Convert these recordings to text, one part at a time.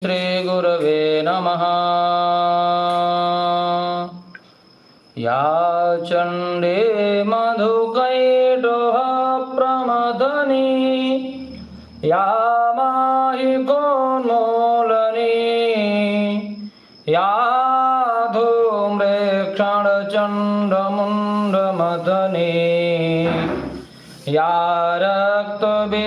श्री गुरवे नमः। या चंडे मधुकैटभ प्रमदनी या माहि कोन्मूलनी या धूम्रेक्षण चण्डमुण्डमदनी या रक्तबीजासनी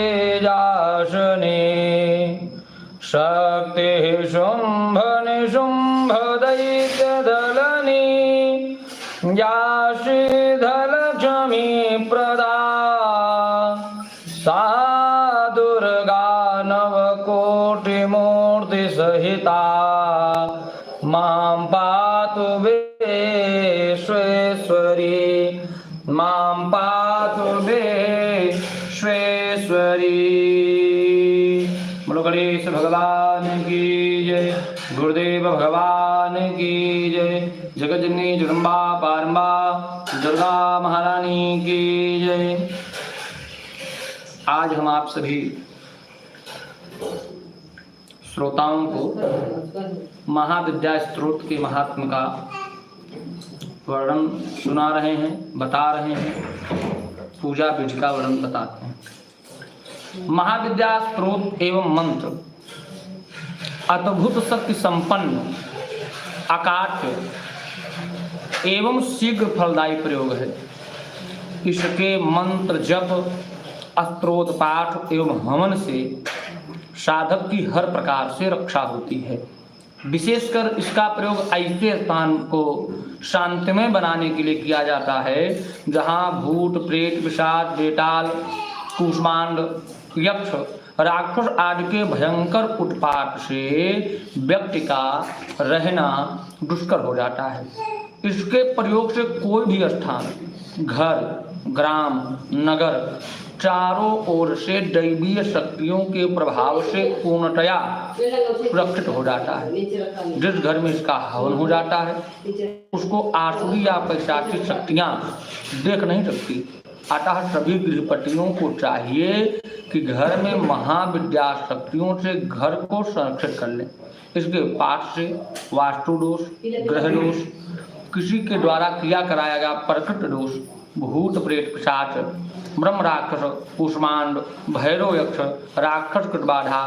शक्ति शुंभ निशुंभ दैत्यदलनी या श्रीधलक्ष्मी प्रदा सा दुर्गा नवकोटिमूर्ति सहिता मां पातु विश्वेश्वरी मां पातु विश्वेश्वरी। बोलो गणेश भगवान की जय, गुरुदेव भगवान की जय, जगज्जननी जगदम्बा पारंबा दुर्गा महारानी की जय। आज हम आप सभी श्रोताओं को महाविद्या स्तोत्र के महात्म का वर्णन सुना रहे हैं, बता रहे हैं, पूजा विधि का वर्णन बताते हैं। महाविद्या स्त्रोत एवं मंत्र अद्भुत शक्ति संपन्न अकाट्य एवं शीघ्र फलदायी प्रयोग है। इसके मंत्र जप स्त्रोत पाठ एवं हवन से साधक की हर प्रकार से रक्षा होती है। विशेषकर इसका प्रयोग ऐसे स्थान को शांतिमय बनाने के लिए किया जाता है जहाँ भूत प्रेत पिशाच बेताल कूष्मांड यक्ष राक्षस आदि के भयंकर उत्पात से व्यक्ति का रहना दुष्कर हो जाता है। इसके प्रयोग से कोई भी स्थान घर ग्राम नगर चारों ओर से दैवीय शक्तियों के प्रभाव से पूर्णतया सुरक्षित हो जाता है। जिस घर में इसका हवन हो जाता है उसको आसुरी या पैशाचिक शक्तियां देख नहीं सकती। अतः सभी गृहपतियों को चाहिए कि घर में महाविद्या शक्तियों से घर को संरक्षित कर लें। इसके पाठ से वास्तु दोष, ग्रह दोष, किसी के द्वारा किया कराया गया प्रकृत दोष, भूत प्रेत पिशाच, ब्रह्म राक्षस, कूष्मांड, भैरव यक्ष, राक्षस कृत बाधा,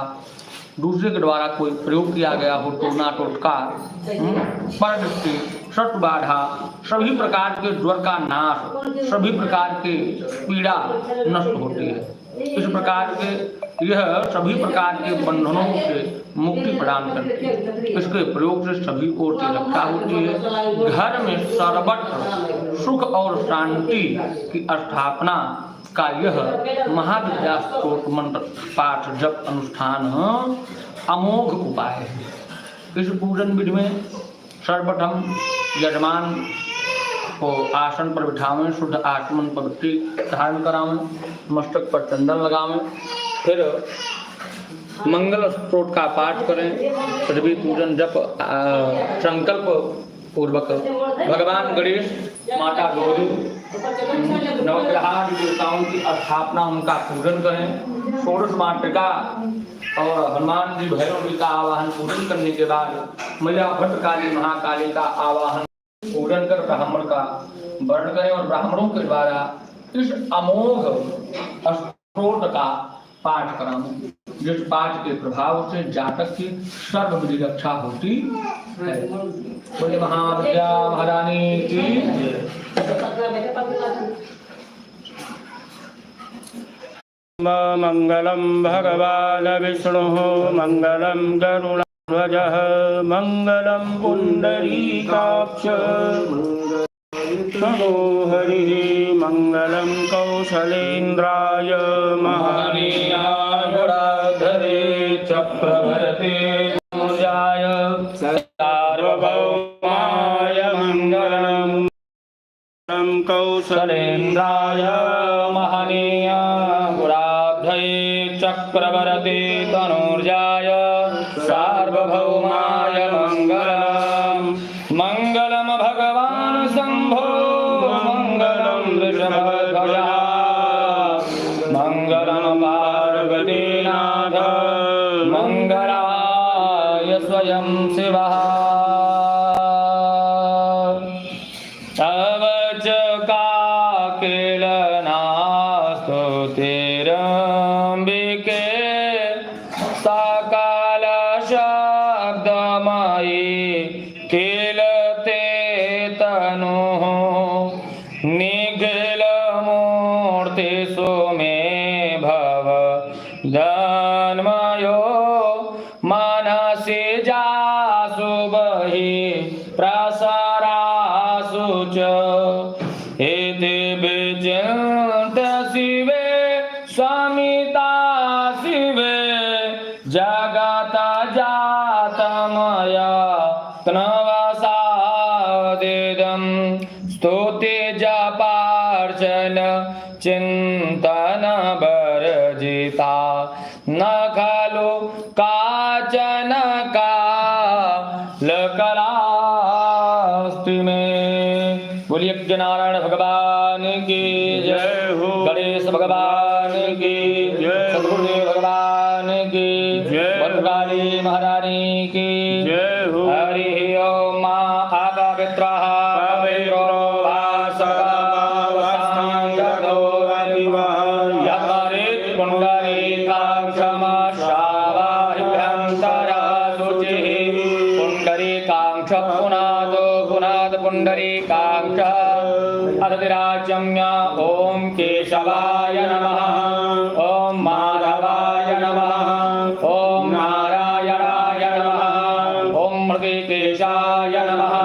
दूसरे के द्वारा कोई प्रयोग किया गया हो टोना टोटका, परदृष्टि, शत्रु बाधा, सभी प्रकार के ज्वर का नाश, सभी प्रकार के पीड़ा नष्ट होती है। इस प्रकार के यह सभी प्रकार के बंधनों से मुक्ति प्रदान करती है। इसके प्रयोग से सभी ओर से रक्षा होती है। घर में सर्वत्र सुख और शांति की स्थापना का यह महाविद्या स्तोत्र मंत्र पाठ जप अनुष्ठान अमोघ उपाय है। इस पूजन विधि में सर्वप्रथम यजमान को आसन पर बिठावें, शुद्ध आचमन पवित्र धारण करावें, मस्तक पर चंदन लगावें, फिर मंगल स्तोत्र का पाठ करें। पृथ्वी पूजन जप संकल्प पूर्वक भगवान गणेश, माता गौरी, नवग्रह देवताओं की स्थापना उनका पूजन करें। षोडश मातृका और हनुमान जी भैरव जी का आवाहन पूजन करने के बाद मैया भद्रकाली महाकाली का आवाहन पूजन कर ब्राह्मण का वर्ण करें और ब्राह्मणों के द्वारा इस अमोघ स्तोत्र का पाठ कराएं, जिस पाठ के प्रभाव से जातक की सर्व विधि रक्षा होती है। बोले महाविद्या महारानी की। मंगलम भगवान विष्णु मंगलम गरुड़ध्वजः मंगलम पुंडरीकाक्ष तनो हरिः मंगलम कौशलेन्द्राय महनीयाय चक्रवर्ते तनूजाय सार्वभौमाय मंगलम कौशलेन्द्राय महनीयाय चक्रवर्ते तनूजाय सार्वभौमाय मंगलम। मंगलम भगवान शंभो मंगलम वृषभध्वजा मंगलम पार्वतीनाथ मंगलाय स्वयं शिवः तव च काकिलनास्तुतिरम्बिके सकल शब्दमयी किल ते तनुः निखिलमूर्तिषु मे भव जन्मयो मनसि जासु बहिः प्रसरासु च इति विचिन्त्य शिवे स्वामिता शिवे जगत जातमया तनवसादिदं स्तुति जपार्चन चिन्तन वर्जिता न खलु काचन कालकलास्ति मे। बोलिए नारायण भगवान की जय हो, गणेश भगवान की जय, सद्गुरुदेव भगवान की जय, भद्रकाली महारानी की जय हो। हरि ओम मा अपवित्रः पवित्रो वासवसाङ्गतो यमरित् पुण्डरीकाक्षमश्रावाभ्यन्तरा शुचिः पुण्डरीकाक्ष पुनादो पुनाद पुण्डरीकाक्ष अदतिराजम्य ओम केशवाय नमः ओम माधवाय नमः ओम नारायणाय नमः ओम मृगकेशाय नमः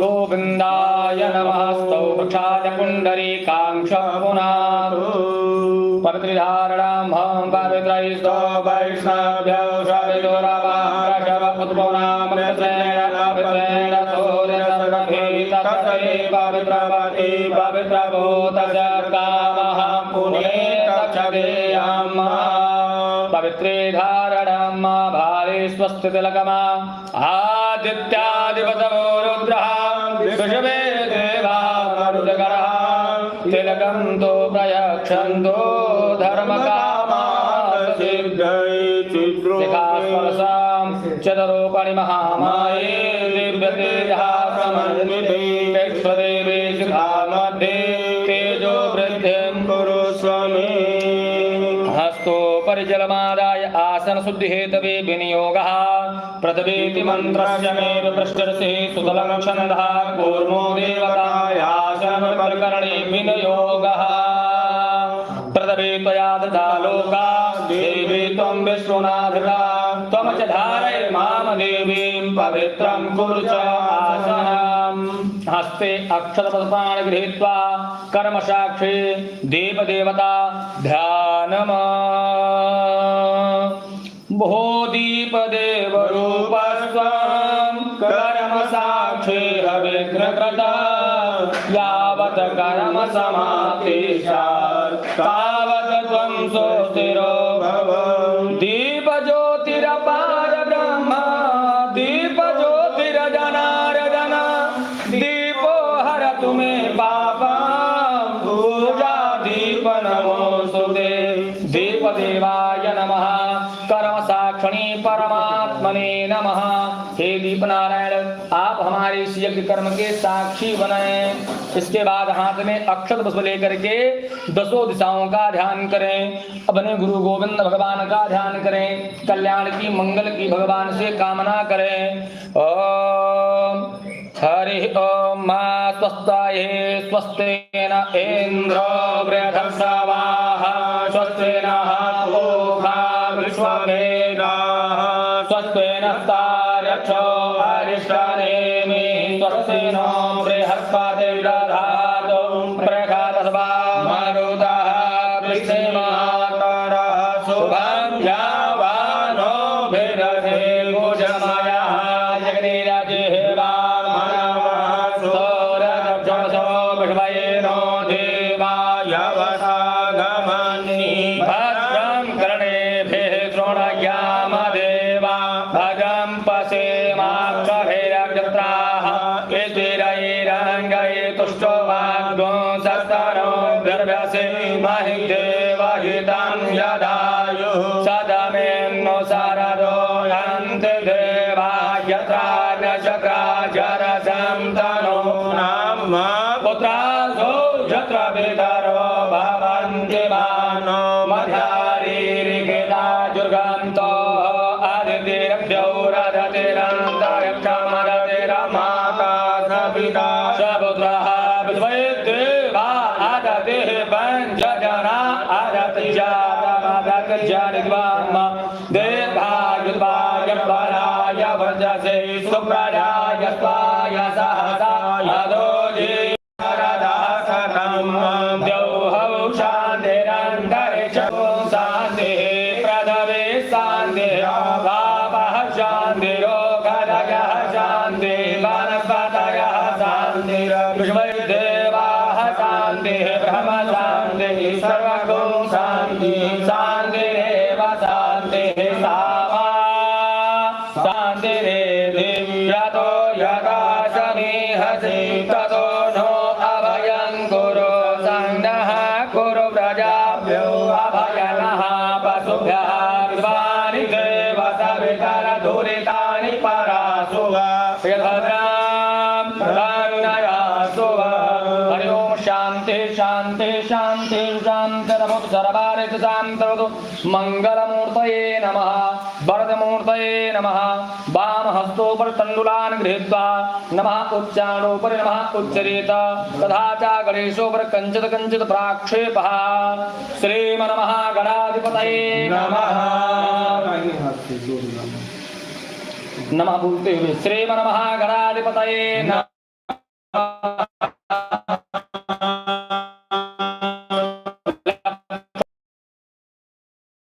गोविन्दाय नमः स्तौ वृक्षाय पुण्डरीकाक्ष पुनाद पवित्रधारणां भं पवित्रैस्तो वैष्णव्यो पवित्रवती पवित्रभूतकामः पुण्ये तक्षदेयम् पवित्रे धारणम् भारे स्वस्तितिलकमा आदित्यादिपतवो रुद्रः विश्वे देवा मरुदकरः तिलकं तो प्रयक्षन्तो धर्मकामासिद्धिकास्मरसां चतुरूपणि महामाये दिव्यतेजः समन्विते विश्वदेवी शिखामध्ये तेजो वृद्धिं कुरु स्वामी। हस्तोपरिजलमादाय आसनशुद्धिहेतवे विनियोगः प्रतवेति मन्त्रस्य मे पृष्ठरसे सुतलं छन्दः कूर्मो देवतायासनप्रकरणे विनियोगः प्रतवे त्वया दता लोका देवी त्वं विश्वनाधिका त्वं च धारय मां देवीं पवित्रं कुरु च आसनम्। हस्ते अक्षतपद्मान् गृहीत्वा कर्मसाक्षी देवदेवता ध्यानम् भो दीपदेवरूपस्त्वं कर्मसाक्षी हविघ्नकृता यावत् कर्मसमाप्तिस्यात् तावत् त्वं सुस्थिरो भव। दीपज्योतिरपार ब्रह्म दीपज्योतिरजनार्दन दीपो हरतु मे पापं पूजा दीप नमोस्तुते। दीपदेवाय नमः कर्मसाक्षिणी परमात्मने नमः। हे दीप नारायण आप हमारे इस यज्ञ कर्म के साक्षी बने। इसके बाद हाथ में अक्षत पुष्प लेकर के दसों दिशाओं का ध्यान करें। अपने गुरु गोविंद भगवान का ध्यान करें। कल्याण की मंगल की भगवान से कामना करें। ओम हरि ओम मा स्वस्ताये स्वस्तेन इंद्रो बृहस्पतिः स्वस्तेन पूषा विश्ववेदाः स्वस्तेन तार्क्ष्यो अरिष्टनेमि स्वस्तेनो बृहस्पतिर्दधातु प्रखादस्वा मरुतः वृष्टिमातरः शुभं यावानो भिदधे भुजमयः जगन्नाथेवा सदमेन्नो सरदो यन्ति देवा यत्राग्न चक्रा जरसं तनो नाम पुत्रासो यत्र विदर्भो भवन्ति मानो मध्यारीरिकेता दुर्गन्तो आदितिरभ्यो रथतिरन्तरिक्षमरतिरमाता सपिता सपुत्रः विद्वैदेवा आदतिः पञ्चजना आदतिजातमदतिजनिद्वाम देवायुद्वायपराय वर्जसे सुप्रजाय स्वाय सहसाय दोजे द्यौहौ शान्तिरन्तरिक्षं शान्तिः प्रथमे शान्तिः भावः शान्तिरोगदयः शान्तिः वनस्पतयः शान्तिर्विश्वदेवाः शान्तिः ब्रह्म शान्तिः सर्वगो शान्तिः शान्तिरेव शान्तिः सामा शान्तिरेधि यतो यथा समीहसि ततो नो अभयं कुरु सन्नः कुरु प्रजाभ्यो अभयनः पशुभ्यः विद्वानि देव सवितरदुरितानि परासुवा भद्रां धन्ययासुव हरि ओम शान्ति शान्ति शान्ति शान्तिरभूत् सर्वारित शान्तवतु मङ्गलमूर्तये नमः वरदमूर्तये नमः वामहस्तोपरि तण्डुलान् गृहीत्वा नमः उच्चारणोपरि नमः उच्चरेत तथा च गणेशोपरि कञ्चित् प्राक्षेपः श्रीमन्नमः गणाधिपतये नमः नमः बोलते हुए श्रीमन्नमः गणाधिपतये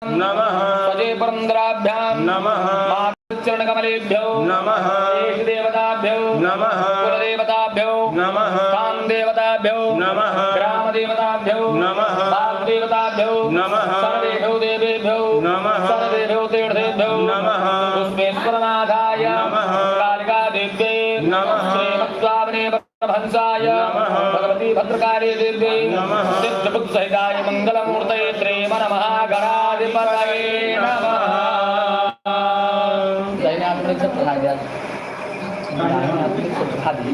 नमः स्वजे परन्द्राभ्यां नमः चरणकमलेभ्यो नमः देवताभ्यो नमः कुलदेवताभ्यो नमः कामदेवताभ्यो नमः ग्रामदेवताभ्यो नमः वाग्देवताभ्यो नमः सर्वेभ्यो देवेभ्यो नमः सर्वेभ्यो तीर्थेभ्यो नमः पुष्पेश्वरनाथाय नमः कालिकादेव्यै नमः श्रीमत्स्वामिने भंसाय नमः भगवती भद्रकाली देव्यै नमः सिद्धबुद्धसहिताय मङ्गलमूर्तये श्रीमन्नमः गणाधिपतये नमः दाहिने हाथ में सब चढ़ा दिया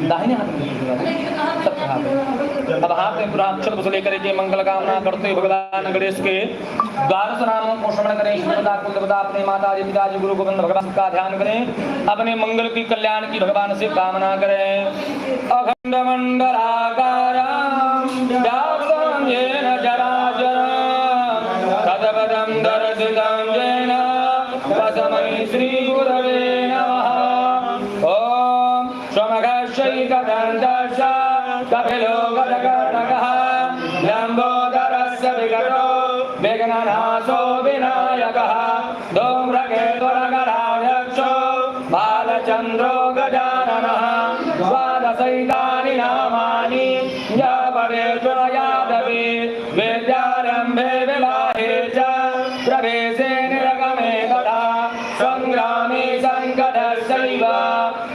दाहिने हाथ में सब चढ़ा दिया अब हाथ में पूरा अक्षर को लेकर के मंगल कामना करते भगवान गणेश के द्वादश नामों को स्मरण करें देवता कुलदेवता अपने माता जी पिता जी गुरु गोविंद भगवान का ध्यान करें अपने मंगल की कल्याण की भगवान से कामना करें अखंड मंडलाकारं व्याप्तं येन चराचरं तत्पदं दर्शितं येन तस्मै श्री गुरवे नमः ओम स्वमघशैकदन्तश्च कपिलो गजकर्णकः लम्बोदरस्य विगतो विघ्ननाशो विनायकः धूम्रकेतुरगराध्यक्षो बालचन्द्रो गजाननः द्वादशैतानि नामानि जपरेषु यादवे विद्यारम्भे विवाहे च प्रवेशे निरगमे तथा संग्रामे संकटस्यैव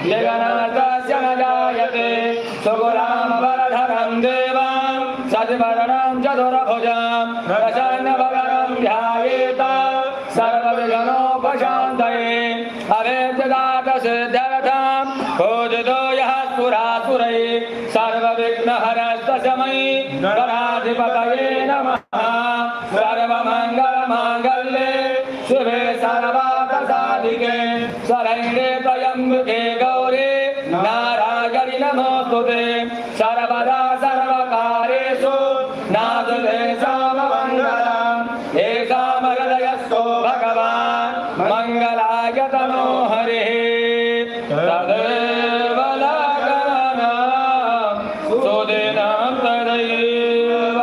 जगन्नाथस्य न जायते सुगुणामवरधरं देवं सद्वदनं चतुर्भुजं प्रसन्नवदनं ध्यायेत सर्वविघ्नोपशान्तये अभेद्यदातसिद्ध्यर्थं पूजितो यः सुरासुरैः सर्वविघ्नहरस्तस्मै गणाधिपतये नमः सर्वमङ्गलमाङ्गल्ये शिवे सर्वार्थसाधिके शरण्ये त्र्यम्बके गौरी नारायणि नमोस्तुते सर्वदा सर्वकार्येषु नास्ते साममङ्गलम् एकामहृदयस्थो भगवान् मङ्गलाय तनो हरिः तदेव लग्नं सुदिनं तदैव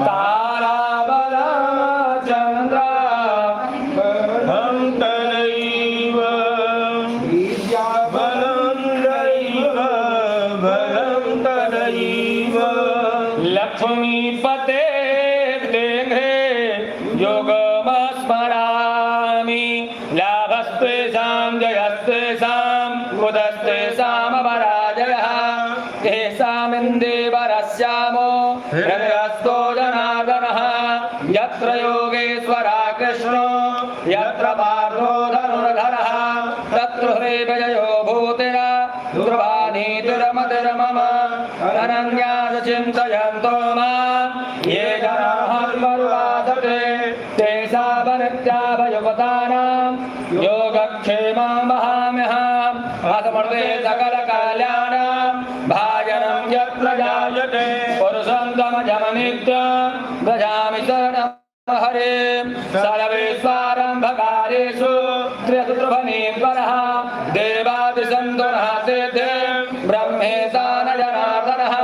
ताराबलं चन्द्रं तदैव विद्याबलं तदैव लक्ष्मीपते देघे योगमस्मरामि लाभस्तेषां जयस्तेषां कुतस्तेषामपराजयः येषामिन्देवरस्यामो हृदयस्थो जनार्दनः यत्र योगेश्वरः कृष्णो यत्र पार्थो धनुर्धरः तत्र सर्वे विजयो भूतिरा ध्रुवानीतिरमतिर्मम अनन्यास चिन्तयन्तो मां ये जनाः पर्वादते तेषामनित्याभयुक्तानां योगक्षेमं वहाम्यहम् अस्मर्ते सकलकल्याणां भाजनं यत्र जायते पुरुषं तमजमनित्यं व्रजामि शरणं हरे सर्वेश्वरम्भकारेषु त्र्यसुत्रभनीश्वरः देवादिसन्तुनः सिद्धे ब्रह्मेशान जनार्दनः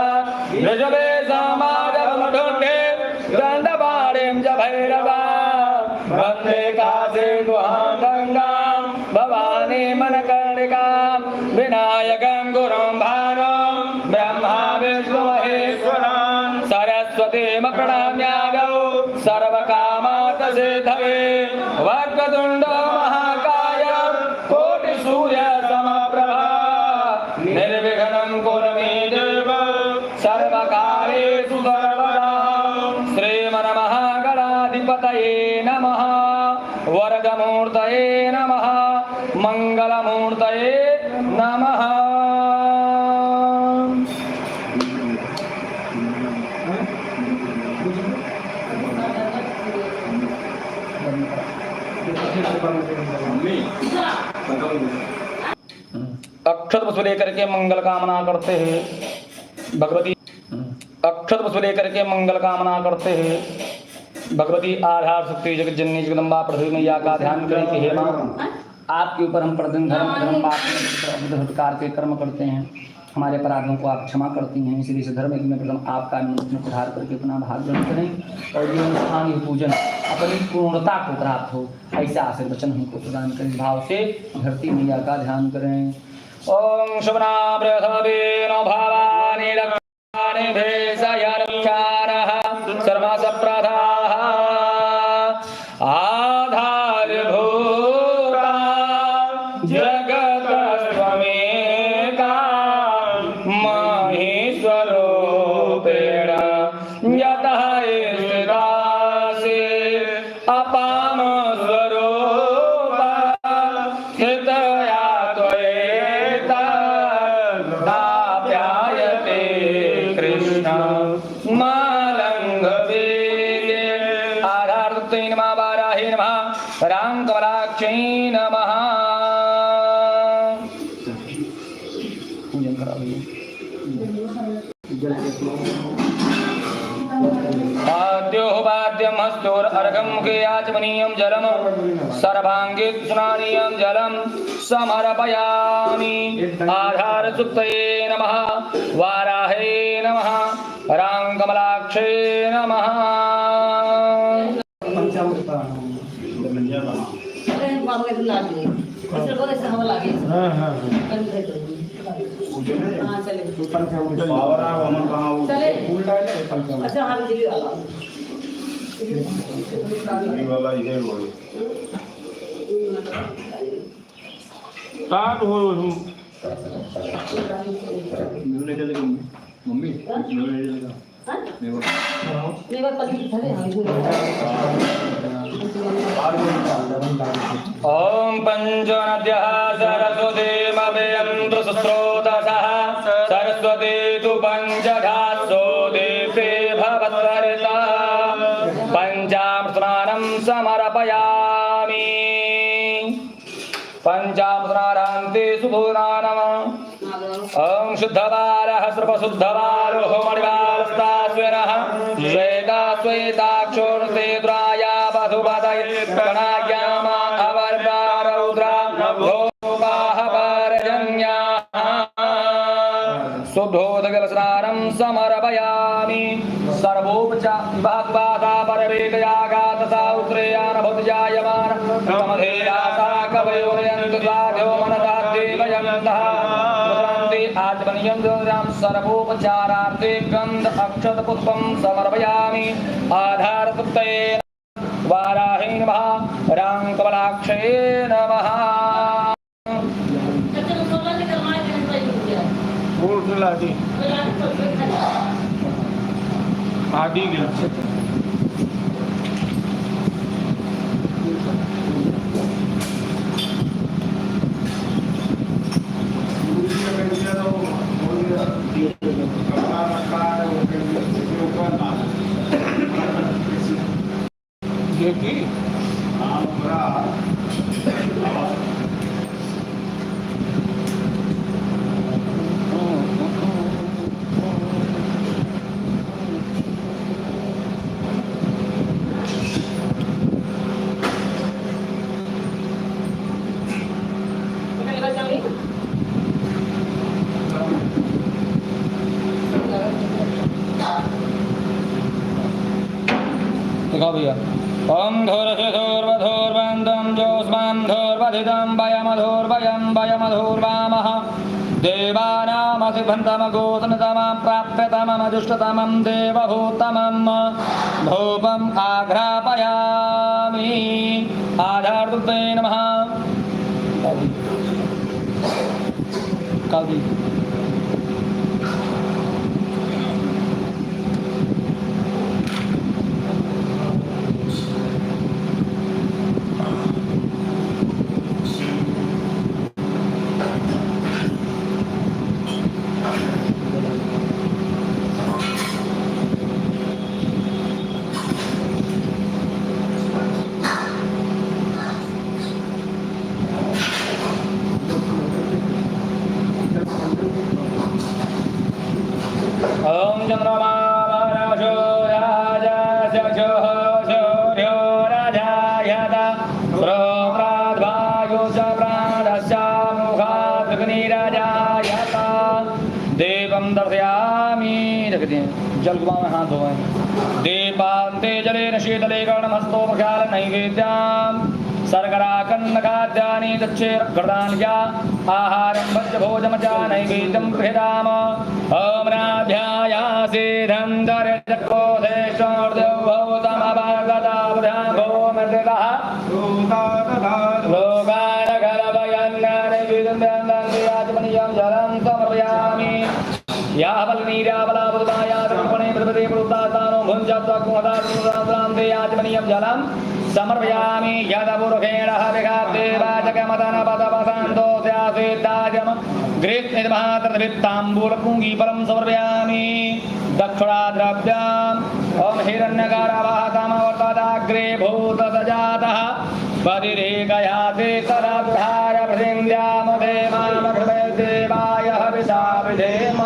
ऋषभे समाजमठुण्डे दण्डपाणिं च भैरवा वन्दे काशे गुहां गङ्गां भवानी मनकर्णिकां विनायकं गुरुं भानुं ब्रह्मा विष्णुमहेश्वरं सरस्वतीं प्रणम्यामि सर्वकामार्थसिद्धये वक्रतुण्डो महाकाय कोटिसूर्यसमप्रभा निर्विघ्नं कुरु मे देव सर्वकार्येषु सर्वदा श्रीमन्महागणाधिपतये नमः वरदमूर्तये नमः मंगलमूर्तये नमः। अक्षत पुष्प लेकर के मंगल कामना करते हैं भगवती। अक्षत पुष्प लेकर के मंगल कामना करते हैं भगवती आधार शक्ति जगत जननी जगदम्बा पृथ्वी मैया का ध्यान करें कि हे मां आपके ऊपर हम प्रतिदिन धर्म पाप प्रकार के कर्म करते हैं, हमारे अपराधों को आप क्षमा करती हैं, इसलिए इस धर्म में प्रथम आपका निमंत्रण उद्धार करके अपना भाग ग्रहण करें और ये स्थानीय पूजन अपनी पूर्णता को प्राप्त हो ऐसा आशीर्वचन हमको प्रदान करें। भाव से धरती मैया का ध्यान करें। ओम शुभना प्रथमेन भावानि लक्षानि भेषयरक्षारः सर्वसप्रधाः आधारभूता जगतस्त्वमेका महेश्वरूपेण यतः स्थितासि अपाम स्वरूपा स्थितया त्वयेतदाप्यायते कृष्ण मालङ्घवेगे आधारतत्त्वै नमः वाराहे नमः रामकमलाक्षै नमः। पूजन कराइए। पाद्योः पाद्यं हस्तोर अर्घं मुखे आचमनीयं जलं सर्वाङ्गे स्नानीयं जलं समर्पयामि। आधारसुक्तये नमः वाराहे नमः रामकमलाक्षे नमः। ओम पंचनद्यः सरस्वतीमभयन्तु सुस्रोतसः सरस्वती तु पंचधासो देवे भवत्वरिता पंचामृतस्नानं समर्पयामि। पंचामृतस्नानान्ते शुभोनानम ओम शुद्धवारः सर्वशुद्धवारो मणिवारस्तास्विनः श्वेता श्वेताक्षोर्ते द्राया वधुपतये प्रणयामा अवर्गारौद्रा भोगाः परजन्याः शुद्धोदकस्नानं समर्पयामि। सर्वोपचारिकवादा परवेदयागातसा उत्रेयानभुतजायमान समधेयासा कवयोरयन्तु द्वादो मनदादेवयन्तः आचमनीयं राम सर्वोपचारार्थे गन्ध अक्षत पुष्पं समर्पयामि। आधारतत्त्वये वाराहे नमः रामकमलाक्षे नमः। आदि भैया। ओम धूर्वधूर्वधूर्वन्दं जोस्मं धूर्वधितं वयमधूर्वयं वयमधूर्वामः देवानामसिबन्धमगोतनतमं प्राप्यतममजुष्टतमं देवभूतमं भूपम् आघ्रापयामि। आधारदुते नमः। काल दी ओम चंद्रमा राजो राजा जजो सूर्यो राजा यदा प्रोप्राद्वायो च प्राणस्य मुखादग्नि राजा यदा देवं दर्शयामि। जगते जल में हाथ धोएं। दीपान्ते जलेन शीतले कर्णमस्तो प्रख्याल नैवेद्याम् सर्करा कन्नखाद्यानि दक्षेरघृतान्या आहारं भोजमचा नैवेद्यं गृहीताम। ओम नाभ्यायासीधं दर्शकोदेशोर्देवभूतमभागदावधां भूमिर्दितः लोकानगलभयन्नानैवेद्यं जलं समर्पयामि। यावल्नीरावलाबुधायादर्पणे प्रभृते पुरुतानो भुञ्जत्वकुमदात्मदान्ते याजमनीयं जलं समर्पयामि। यदपुरुषेण हविघादेवाजगमदनपदवसन्तो स्यासेदाजम गृहीतमात्रवित्ताम्बूलपुङ्गीफलं समर्पयामि। दक्षिणाद्रव्याम् ओम हिरण्यगारवाहतमवर्तदाग्रे भूतसजातः पदिरेकयाते तदाधार प्रसिन्द्याम देवाय हविषा विधेम।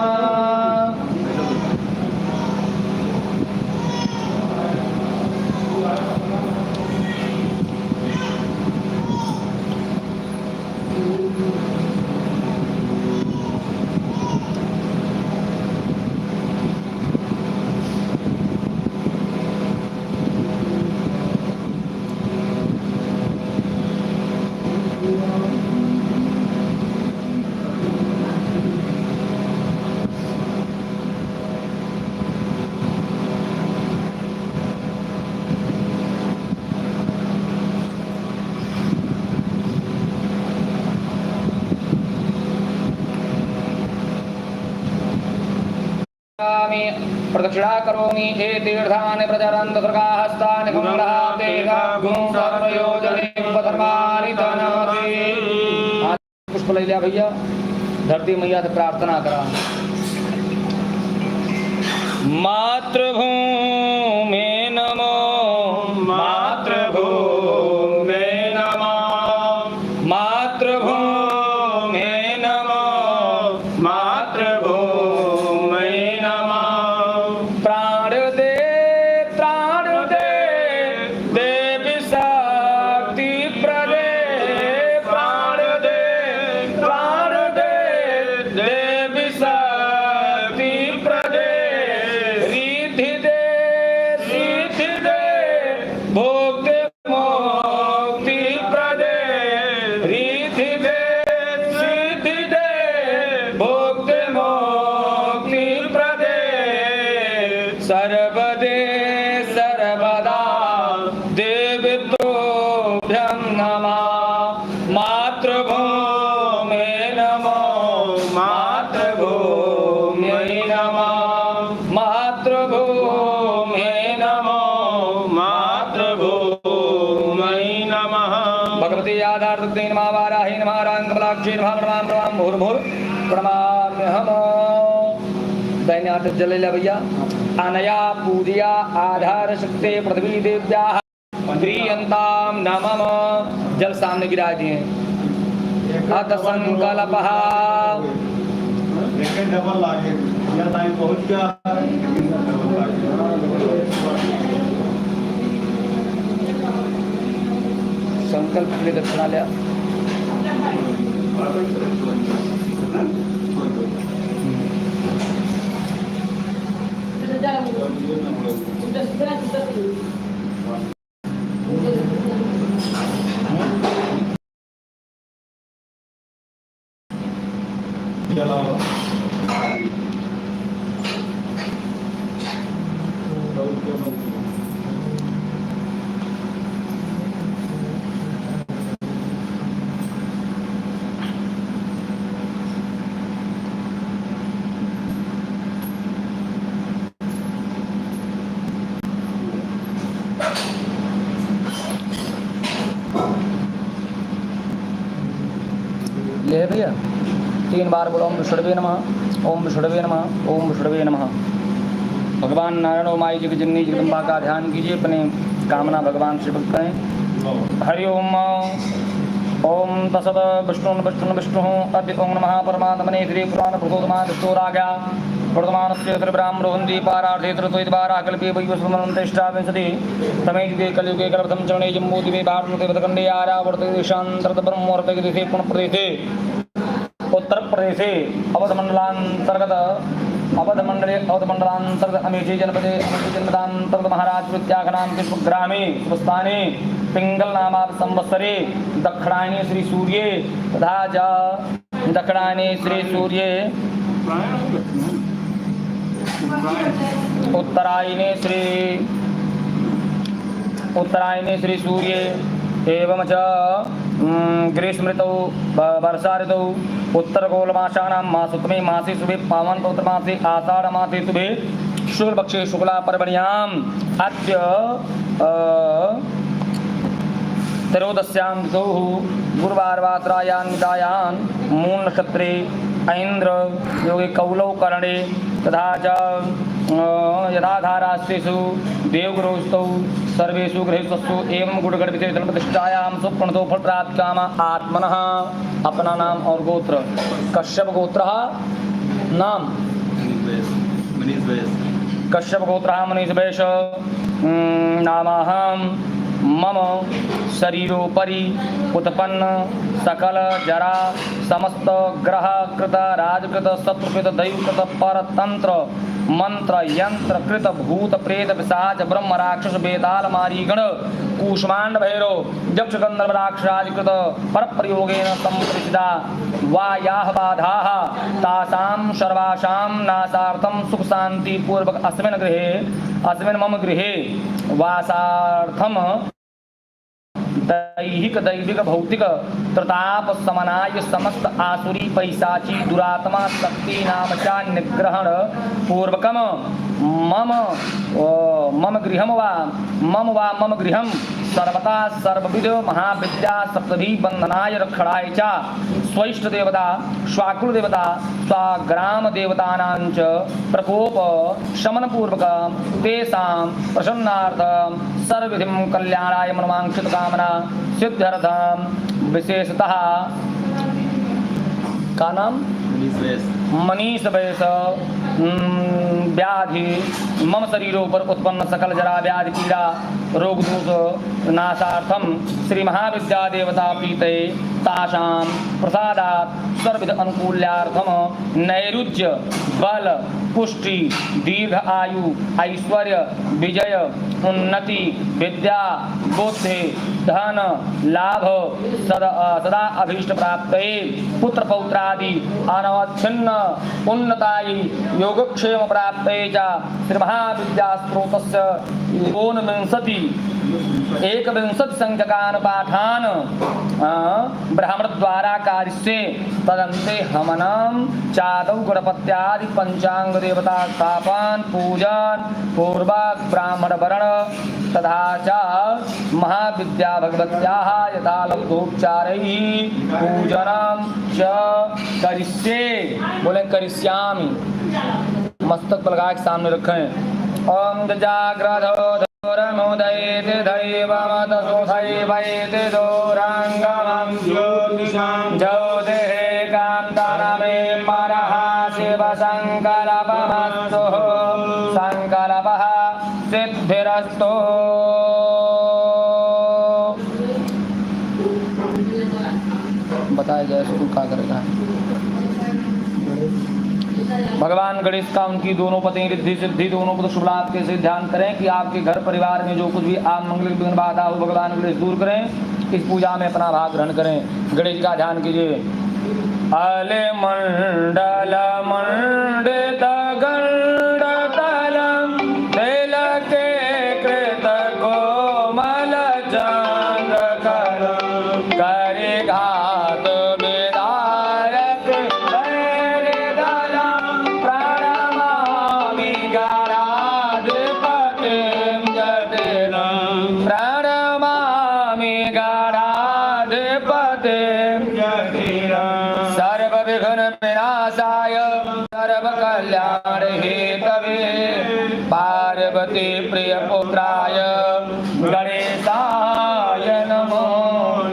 प्रदक्षिणा करोमि ये तीर्थानि प्रचरन्तु सर्गाहस्तानि गुणराते सर्वयोजने तनाति। पुष्प ले लिया भैया। धरती मैया से प्रार्थना करा। मातृभूमे नमो मातृभूमे नमो मातृभूमे नमो मातृभूमे नमो। प्राण दे देवी शक्ति प्रदे। प्राण दे देवी शक्ति प्रदे। रिद्धि दे भोक्ति मुक्ति प्रदे। रिद्धि दे सिद्धि दे भोक्ति मुक्ति प्रदे। सर्वदे सर्वदा देवतोभ्यं नमः। मातृभूमे नमो मातृभूम्यै नमः। मातृभूमे नमो मातृभूम्यै नमः। भगवती आधारदुते नमः वाराही नमः रांगबलाक्षी नमः प्रणाम मुहुर्मुहुर् प्रणमाम्यहम्। दैन्यार्थ जल ले भैया। अनया पूजया आधार शक्ति पृथ्वी देव्याः प्रियंताम नमः। जल सामने गिरा दिए। अत संकल्पः डबल लागे या टाइम पहुंच गया। संकल्प के लिए दक्षिणा लिया। चलाओ ले भैया 3 बार बोलो ओम विष्णुवे नमः, ओम विष्णुवे नमः, ओम विष्णुवे नमः। भगवान नारायण ओम आई जगजननी जगदम्बा का ध्यान कीजिए, अपने कामना भगवान से भक्त करें। हरि ओम। ओम तसद विष्णु अद्य ओम नमः परमात्मने श्री पुराण प्रतोदमान विष्णुराज्ञा वर्तमानस्य त्रिब्राह्मणोहन्ति पारार्थे त्रिद्वारा कल्पे वैवस्वमनन्तेष्टा विंशति तमे युगे कलियुगे कलप्रथम चरणे जम्बूद्वीपे भारतखण्डे आर्यावर्ते देशान्तर्गत ब्रह्मवर्ते देशे पुनःप्रदेशे उत्तरप्रदेशे अवधमण्डलान्तर्गत अमेठी जनपदे अमेठी जनपदान्तर्गत महाराजपुरत्याखनाम पुष्पग्रामे सुस्थाने पिंगल नामाद संवत्सरे दक्षिणायने श्री सूर्ये तथा च दक्षिणायने श्री सूर्ये उत्तरायणे श्री सूर्ये एवं च ग्रीष्म ऋतौ वर्षा ऋतौ उत्तरगोलमासानां मासोत्तमे मासे शुभे पावन पवित्र मासे आषाढ़ मासे शुभे शुक्लपक्षे शुक्ला पर्वण्याम् अद्य त्रयोदश्यां ऋतौ गुरुवारवासरायान्वितायां मूल नक्षत्रे ऐन्द्र योगे कौलौ करणे तथा च यथाधारास्तेषु देवगुरुस्तौ सर्वेषु गृहेषु एवं गुणगणविशेषणप्रतिष्ठायां सुप्रणतो फलप्राप्तिकामा आत्मनः। अपना नाम और गोत्र। कश्यप गोत्र नाम कश्यप गोत्र मनीष वैश नामाहं मम शरीरोपरि उत्पन्न सकल जरा समस्त ग्रह कृत राजकृत शत्रुकृत दैवकृत परतंत्र मंत्र यंत्र कृत भूत प्रेत पिशाच ब्रह्म राक्षस बेताल मारीगण कूष्मांड भैरव यक्ष गंधर्व राक्षसादिकृत पर प्रयोगेन संप्रसिदा वा याः बाधाः तासां सर्वासां नाशार्थं सुख शांति पूर्वक अस्मिन् मम गृहे वासार्थम दैहिक दैविक भौतिक प्रताप समनाय समस्त आसुरी पैशाची दुरात्मा शक्ति नाम चा निग्रहण पूर्वकम मम गृहम सर्वता सर्वविध महाविद्या सप्तभी बंधनाय रक्षणाय च स्वइष्ट देवता स्वाकुल देवता स्वाग्राम देवतानां च प्रकोप शमन पूर्वक तेषां प्रसन्नार्थं सर्वविधिं कल्याणाय मनोवांक्षित कामना सिद्ध्यर्थं विशेषतः का नाम मनीष वैस व्याधि मम शरीरों पर उत्पन्न सकल जरा व्याधि पीड़ा रोग दोष नाशार्थम श्री महाविद्या देवता प्रीते तासां प्रसादात् सर्वविध अनुकूल्यार्थम नैरुज्य बल पुष्टि दीर्घ आयु ऐश्वर्य विजय उन्नति विद्या बुद्धि धन लाभ सदा अभीष्ट प्राप्त पुत्र पौत्रादि अनवच्छिन्न उन्नताय योगक्षेम प्राप्त श्री महाविद्या स्त्रोतस्य एकविंशति संख्यकान् पाठान् ब्राह्मण द्वारा कार्यस्य तदन्ते हमनं चादौ गणपत्यादि पंचांग देवता स्थापन पूजन पूर्वक ब्राह्मण वर्ण तथा च महाविद्या भगवत्याः यथालब्धोपचारैः पूजनं च करिष्ये। बोले करिष्यामि। मस्तक पर लगा के सामने रखें। ओम जाग्रत मोदयेति दैवमतसुधैवैति दूराङ्गमं ज्योतिः कान्तानमे परः शिवसङ्कल्पमस्तु सङ्कल्पः सिद्धिरस्तु। बताया जाए इसको क्या करेगा। भगवान गणेश का उनकी दोनों पत्नी रिद्धि सिद्धि दोनों को शुभ लाभ के से ध्यान करें कि आपके घर परिवार में जो कुछ भी आप मंगलिक विघ्न बाधा हो भगवान गणेश दूर करें। इस पूजा में अपना भाग ग्रहण करें। गणेश का ध्यान कीजिए। अलमण्डल मण्डित गण्डतलं तिलके कृत कोमल चन्द्रकरं करिघात विदारक वैरिदलं प्रणमामि गणाधिपतिं जटिलं प्रणमामि गणाधिपतिं जटिलं सर्वविघ्न विनाशाय सर्वकल्याण हेतवे पार्वती प्रियपुत्राय गणेशाय नमो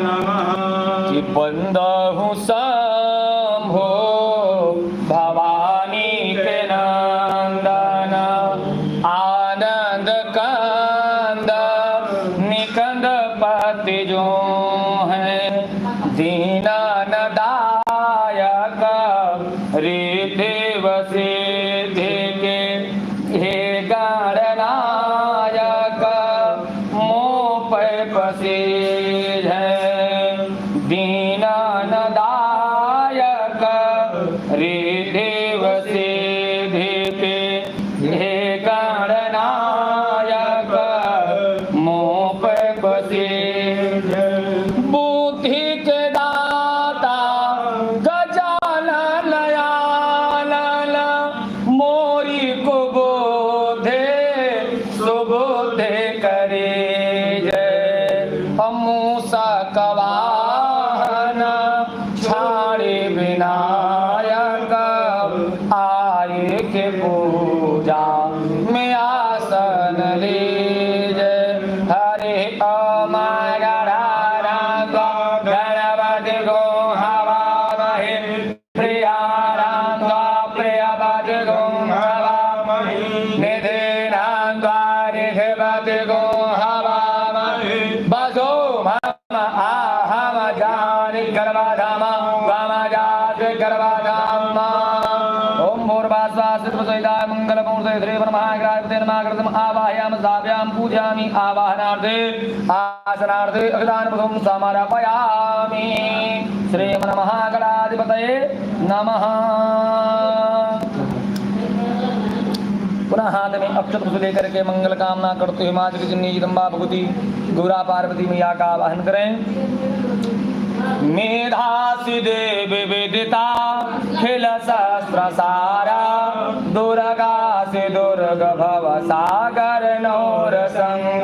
नमः। बंदहु शंभो भवानी के नंदन आनंद कंद निकंद पति जो है दीनानदायक रिदेव सिद्धि के हे गणनायक मोह पे पसीज है दीनानदायक रिदेव सिद्धि के हे गणनायक मोह पे पसीज बुद्धि के दाता गजानन आनन मोरी को बोधे सुबोधे करे जय मूसा कवाहन छाड़े विनायक आर्य के पूजा में आसन लीजे हरे ओम गणपति गो हवामहे प्रियारांगा प्रियपति गो हवामहे निधिरांगा निधिपति गो हवामहे बसो हम आहम जानि गर्भधाम वामजात गर्भधाम ओम भूर्भुवस्वासितवसुधाय मंगलमूर्तये श्री ब्रह्माग्राधिपते नमाकृतम् आवाहयाम स्थापयाम पूजयामि आवाहनार्थे आसनार्थे अभिधानपदं समर्पयामि श्री महागणाधिपतये नमः। पुनः हाथ में अक्षत पुष्प लेकर के मंगल कामना करते हुए माता की जननी जगदम्बा भगवती गौरा पार्वती मैया का आवाहन करें। मेधासि देवी विदिता खिल सहस्र सारा दुर्गा से दुर्ग भव सागर नौर संग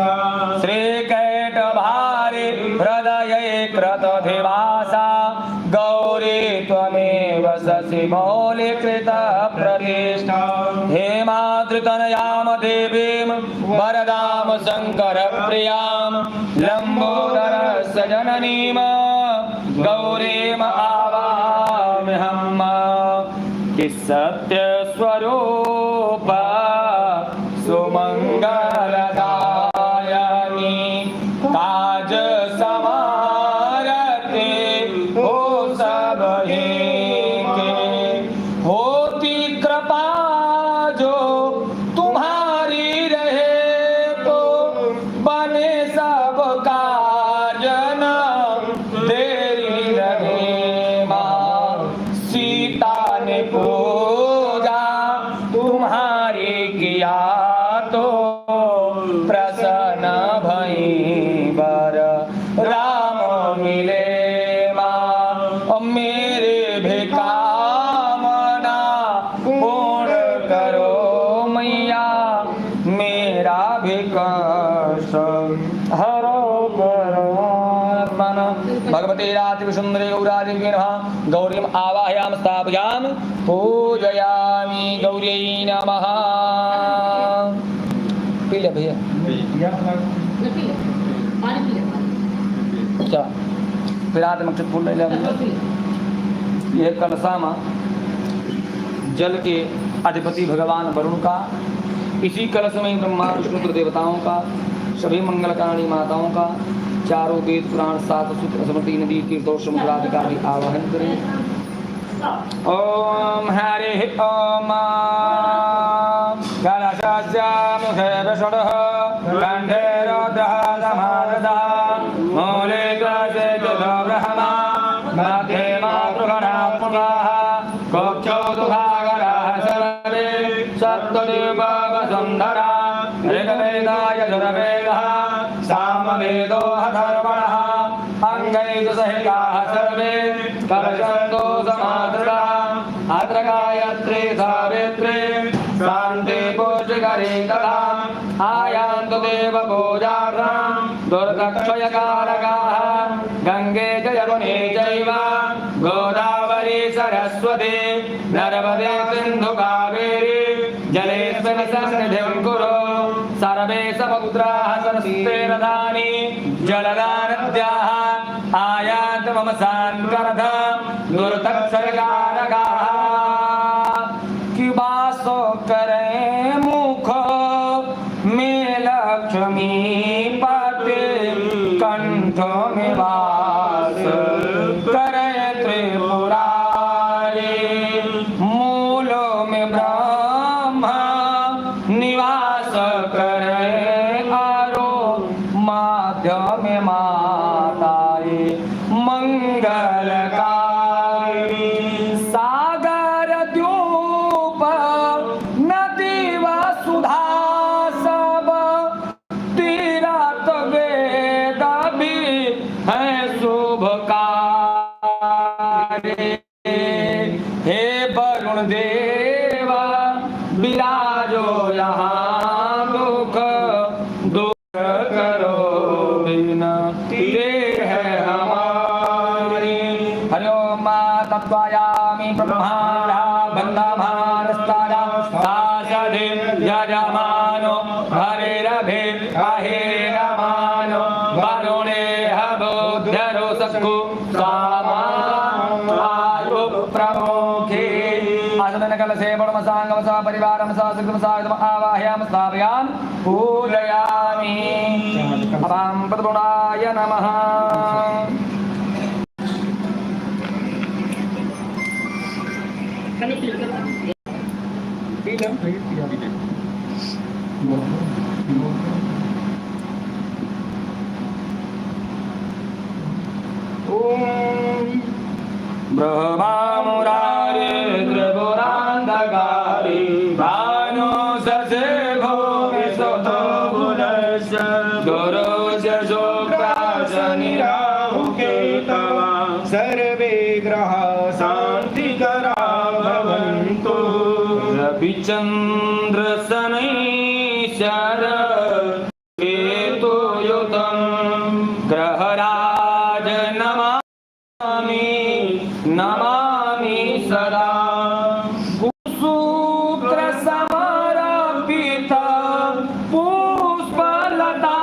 श्री कैट भारी हृदय कृत धिवासा गौरी त्वमेव शशि मौलिकृत प्रतिष्ठा हेमाद्रितनयाम देवीं वरदाम शंकर प्रियां लंबोदरस्य जननीं गौरीम् आवाहयाम्यहम् कि सत्य स्वरूप सुमंगलदायिनी काज समारते हो सब ही के होती कृपा जो तुम्हारी रहे तो बने सब काजन देरी रहे माँ सीता ने पूजा तुम्हारी किया तो प्रसन्न भई बर राम मिले माँ मेरे भी कामना पूर्ण करो मैया मेरा भी कष्ट हरो करो भगवती रात्रि सुंदरी गौरादेवी नमः गौरीम आवाहयाम स्थापयाम पूजयामि गौरी नमः। पी ले भैया क्या फिर हाथ में फूल ले यह कलशा में जल के अधिपति भगवान वरुण का, इसी कलश में ब्रह्मा विष्णु देवताओं का, सभी मंगलकारिणी माताओं का, चारों वेद पुराण सात सूत्र स्मृति नदी तीर्थों समुद्रादि का भी आवाहन करें। ओम हरि ओम कलशास्यामुखे विष्णुः कंठे रुद्रः समाददः मूले ग्रसे च ब्रह्मा मध्ये मातृगणः पुनः कोक्षौतुभागराः सर्वे सप्तदेववसुन्धरा ऋग्वेदाय यजुर्वेदः सामवेदो अथर्वणः अङ्गैः सहिताः सर्वे कलशन्तो समादृताः अत्र गायत्री सावित्री शान्ति पूज्यकरी तथा आयान्तु देवपूजार्थं दुर्गक्षयकारकाः गङ्गे च यमुने चैव गोदावरी सरस्वती नर्मदे सिन्धु कावेरी जलेऽस्मिन् सन्निधिं कुरु सर्वे समुद्राः सरस्वती रथानि जलदानद्याः आयान्तु मम सान्निध्यं दुर्गक्षयकारकाः कि वासो करे मुख में लक्ष्मी पते कंठ में वास करे त्रिपुरारी मूलो में ब्रह्मा निवास करे आरो माध्य में माताए मंगलकारी सागर द्यूप नदी व सुधा सब तीरथ वेद भी है शुभ कार्य हे वरुण देवा विराजो यहाँ दुख दुख करो विनती है हमारी हरि ओम तत्त्वयामि ब्रह्माणा बन्धमानस्तारा सासदे यजमानो हरिरभि अहिरमानो वरुणे हबोध्यरो सक्कु सामायु प्रमुखे आसदन कलशे बडमसाङ्गम सा परिवारम सा सुखम सागम आवाहयाम स्थापयाम पूजयामि अपां पद्मनाय नमः ब्रह्मा मुरारे त्रिपुरान्धकारी भानु ससे भूमि सुतो गुणश गुरुश शुक्राशनि राहु केतवा सर्वे ग्रह शान्तिकरा भवन्तु रविचन्द्र शनैश्चर केतुयुतं ग्रहराज नमामि नमामि सदा सूत्र समर्पित पुष्पलता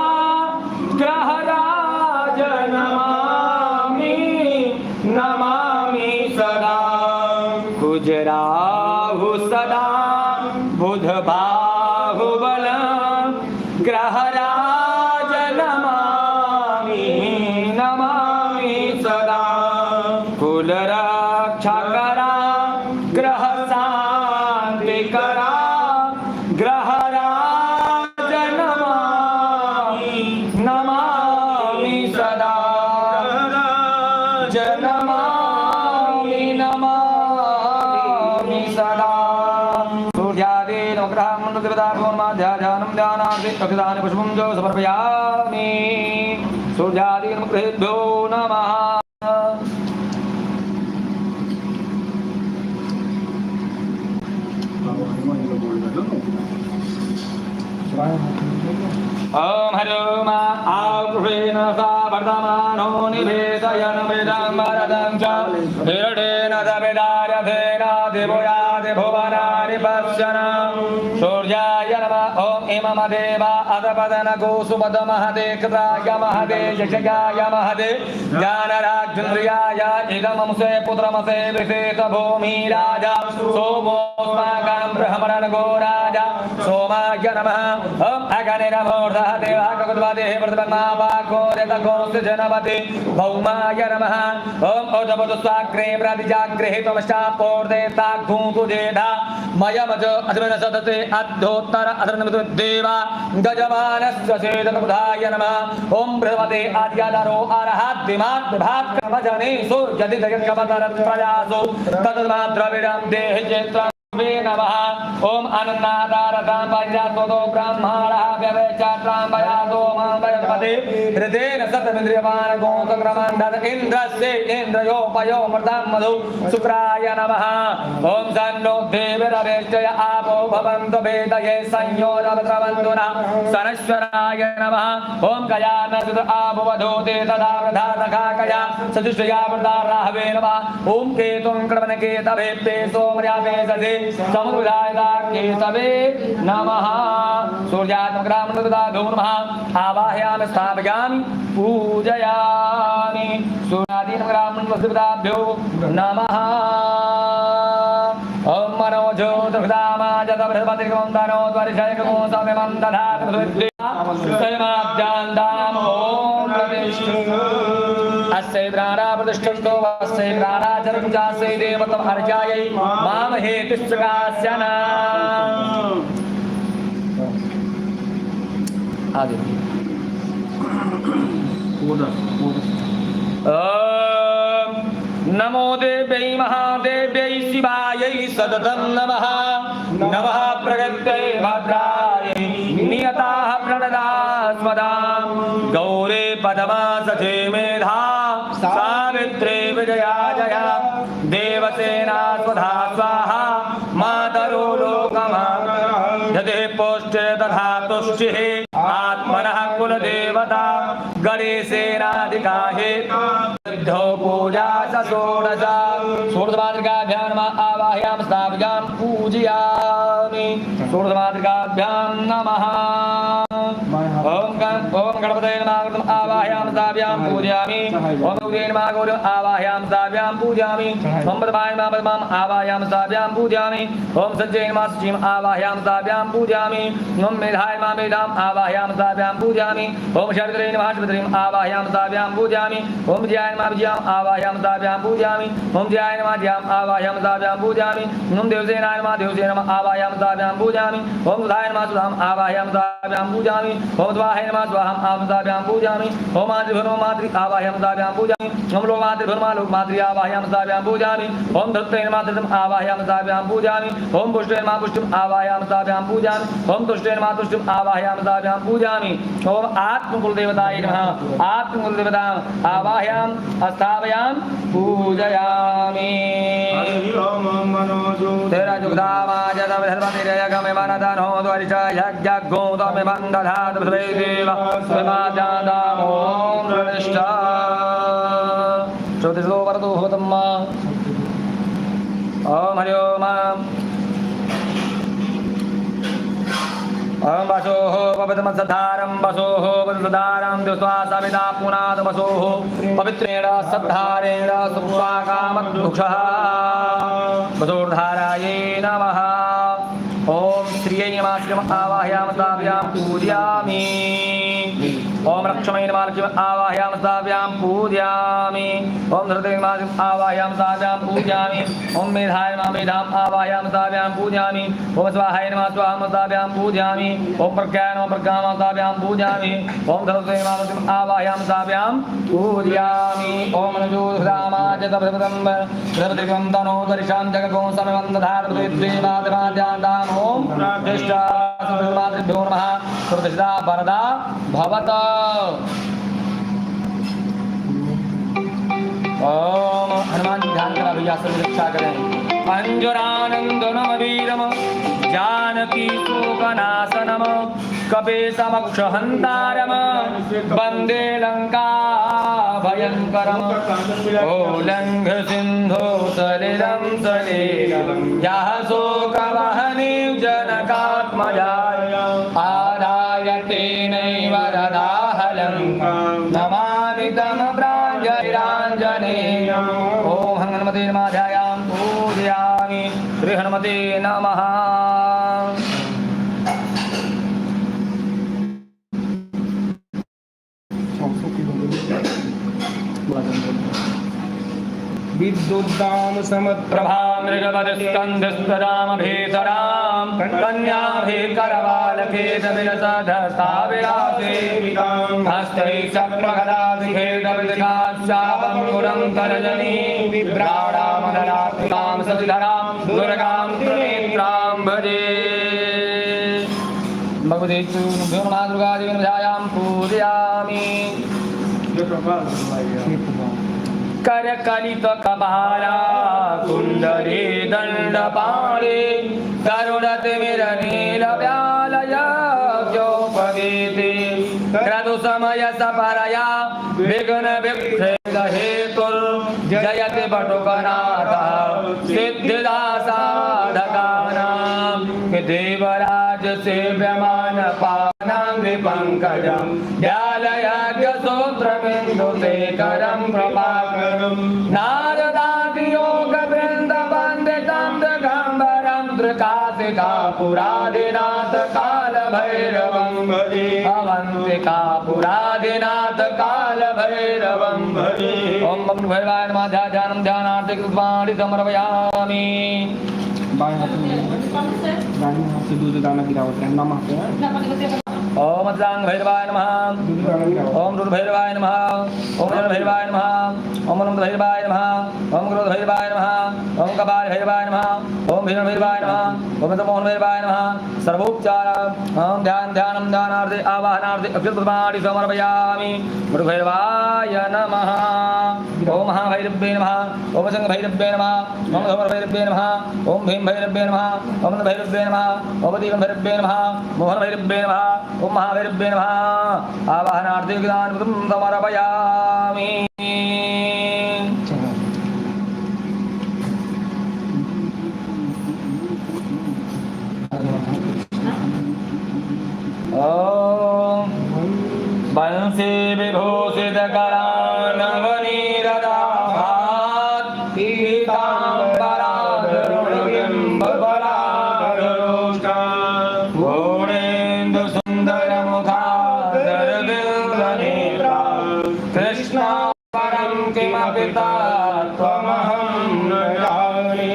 ग्रहराज नमामि नमामि सदा गुजराहु सदा बुध बाहुबल ग्रहराज नमामि नमामि सदा कुल रक्षा करा ग्रह शांति करा ग्रहराज नमामि नमामि सदा नमामि नमामि सदा सूर्यादि नवग्रहं देवता भूर्माध्यानं ध्यानार्थे अक्षदानि पुष्पं च समर्पयामि सूर्यादि नवग्रहेभ्यो नमः ओम हरि ओम आकृष्ण सा वर्धमानो निवेदयन् वेदं वरदं च हिरण्येन सविदार्यथेनाधिभूयादि भुवनानि पश्यन् सूर्याय नमः ओम इमम देवा अधपदन गोसुपदमहदे कृताय महदे यशगाय महदे ज्ञानराज्यन्द्रियाय इदमंसे पुत्रमसे विशेष भूमि राजा सोमोस्माकं ब्रह्मणन् गोराजा सोमाय नमः ओम अगनिरमूर्धः देवः ककुत्वदेः प्रतिपन्ना पाकोरेतकोऽस्य जनपति भौमाय नमः ओम ओजपदुस्वाग्रे प्रतिजाग्रे त्वमश्चा पोर्देता घूतु देधा मयमज अधमन सदते अध्योत्तर अधर्नमतु देवा गजमानस्य सेदनुधाय नमः ओम बृहस्पते आद्यादारो अरहद्दिमात् विभात् कर्मजने सूर्यति जगत्कवतर प्रयासो तद्माद्रविडं देहि चेत्र नमः ओम अन्नादारतां पंचात्वतो ब्रह्माणः व्यवचात्रां वयातो मां वयपते हृदेन सतमिन्द्रियमान गोतक्रमण्डन इन्द्रस्य इन्द्रयोपयो मृतं मधु शुक्राय नमः ओम सन्नो देवरवेष्टय आपो भवन्तु वेदये संयोजवत्रवन्तु नः सनश्वराय नमः ओम गयानसुत आभवधूते तदा प्रधातकाकया सदुष्टया वृताराहवे नमः ओम केतुं क्रमणकेतवे पे सोमर्यावे सदे समुद्रायदा केतवे नमः सूर्यात्मग्रामनदाभ्यो नमः आवाहयामि स्थापयामि पूजयामि सूर्यादीनग्रामनदाभ्यो नमः ओम मनोज्योतिर्धामाजत बृहस्पतिर्गोन्दनो द्वर्षयकगो समेमन्दधातु सैमाब्जान्दाम ओम अस्य प्राणा प्रतिष्ठन्तो वस्य प्राणाचरकुजास्य देवतम अर्चायै मामहे तिष्ठकास्यन आदि नमो देव्यै महादेव्यै शिवायै सततं नमः नमः प्रगत्यै भद्रायै नियताः प्रणदास्मदां गौरे पदमा सचे मेधा सावित्रे विजया जया देवसेना स्वधा स्वाहा मातरो लोकमातरः यदि पोष्टे तथा तुष्टिः आत्मनः कुलदेवता गणेशेनाधिका हेतु सिद्धो पूजा षोडश षोडशमातृकाभ्यां नमः आवाहयामि स्थापयां पूजयामि षोडशमातृकाभ्यां नमः ओम गणपतये नमः आवाहयामि स्थापयां पूजयामि ओम गौरी नमः गौरी आवाहयामि स्थापयां पूजयामि ओम पद्माय नमः पद्मां आवाहयामि स्थापयां पूजयामि ओम सञ्जय नमः सचिं आवाहयामि स्थापयां पूजयामि ओम मेधाय नमः मेधां आवाहयामि स्थापयां पूजयामि ओम शर्करे नमः शर्करीं आवाहयामि स्थापयां पूजयामि ओम विजयाय नमः विजयां आवाहयामि स्थापयां पूजयामि ओम जयाय नमः जयां आवाहयामि स्थापयां पूजयामि ओम देवसेनाय नमः देवसेनाय नमः आवाहयामि स्थापयां पूजयामि ओम सुधाय नमः सुधां आवाहयामि स्थापयां पूजयामि ओम स्वाहाय नमः स्वाहां आवाहयामि पूजयामि ओम मातृभर्म मातृ आवाहयामि स्थापयां पूजयामि ओम लोकमातृभर्म लोकमातृ आवाहयामि स्थापयां पूजयामि ओम धत्ते नमः धत्तं आवाहयामि स्थापयां पूजयामि ओम पुष्टे नमः पुष्टं आवाहयामि स्थापयां पूजयामि ओम तुष्टे नमः तुष्टं आवाहयामि स्थापयां पूजयामि ओम आत्मकुलदेवताय नमः आत्मकुलदेवतां आवाहयामि स्थापयां पूजयामि तेरा जुगदामाजत बृहस्पतिरेकमे मनदनो द्वर्ष यज्ञगोतमे बन्धधात देव स्वमाजादामो प्रतिष्ठा श्रोतिसो वरदो होतम् ओम हरि ओम ओम वसोः पवित्रमसधारं वसोः पवित्रधारं दिवस्वा सविता पुनाद वसोः पवित्रेण सद्धारेण सुस्वाकामद्भुक्षः वसोर्धारायै नमः ओम श्रियै नमः श्रीमः आवाहयामि स्थापयां पूजयामि ओम लक्ष्मै नमः लक्ष्मीं आवाहयामि स्थापयां पूजयामि ओम धृते नमः आवाहयामि स्थापयां पूजयामि ओम मेधाय नमः मेधां आवाहयामि स्थापयां पूजयामि ओम स्वाहाय नमः स्वाहां स्थापयां पूजयामि ओम प्रज्ञाय नमः प्रज्ञां स्थापयां पूजयामि ओम धृते नमः धृतिं आवाहयामि स्थापयां पूजयामि ओम नजोधामाजत भृतं भृतिकं तनो दर्शां जगगो समवन्दधार द्विमाद्राद्यान्ताम् ओम प्रतिष्ठा मातृभ्यो नमः प्रतिष्ठा वरदा भवत ओम हनुमान जी ध्यान करा भैया सब रक्षा करें अंजरानंदनम वीरम जानकी शोकनाशनम कपेशमक्षहंतारम वंदे लंका भयंकरम ओलंघ सिंधो सलिलम सलीलम यः शोकवहनी जनकात्मजाय आदायते नैव ददाहलं नमामि तं प्राञ्जलिराञ्जनेयम् ॐ हनुमते नमः ध्यायां पूजयामि श्री हनुमते नमः विद्युद्दाम समप्रभा प्रभामृगवदस्कन्धस्तरामभेतरां कन्याभेकरबालखेदविरसधस्ताविरासेवितां हस्तैश्चक्रगदाधिखेदविदगाश्चापं पुरं करजनी विभ्राणामदरात्मिकां सतिधरां दुर्गां त्रिनेत्रां भजे। भगवते नमः दुर्गादेवी नमः पूजयामि। करकलित कपाला कुंडले दंडपाणे करुणतिमिरनीलव्यालयोपवीते क्रतु समय सपरया विघ्न विक्षेद हेतुर्जयति बटुकनाथः सिद्धिदासाधकानां देवराज सेव्यमान पानांग्रि पंकजं ध्यालयज्ञसूत्रबिन्दुशेखरं प्रभाकरं नारदादियोग वृन्दवन्दितं दिगम्बरं त्रिकासिकापुरादिनाथ कालभैरवं भजे। अवन्तिकापुरादिनाथ कालभैरवं भजे। ॐ भैरवाय नमः। ध्यानं ध्यानार्थे कृत्वाणि समर्पयामि। बाएं हाथ से दूध दाना गिरावत है नमः ओम अद्रांग भैरवाय नमः। ओम रुद्र भैरवाय नमः। ओम जन भैरवाय नमः। ओम नंद भैरवाय नमः। ओम क्रोध भैरवाय नमः। ओम कपाल भैरवाय नमः। ओम भीषण भैरवाय नमः। ओम मोहन भैरवाय नमः। सर्वोपचार ओम ध्यानं ध्यानार्थे आवाहनार्थे अक्षतपुष्पाणि समर्पयामि। गुरु भैरवाय नमः। ओम महाभैरव्ये नमः। ओम शंख भैरव्ये नमः। ओम धूम्र भैरव्ये नमः। ओम भीम भैरव्ये नमः। ओम भैरव्ये नमः। ओम दीपं भैरव्ये नमः। मोहन भैरव्ये नमः। ओम महाभैरव्ये नमः। आवाहनार्थे ज्ञानपुत्रं समर्पयामि। ओम बंसी विभूषित करानवनीरदाभात् पीताम्बराधरुणबिम्बबलाधरोष्टा पूर्णेन्दु सुन्दरमुखादरविन्दनेत्रा कृष्णा परं किमपि तत्त्वमहं न जाने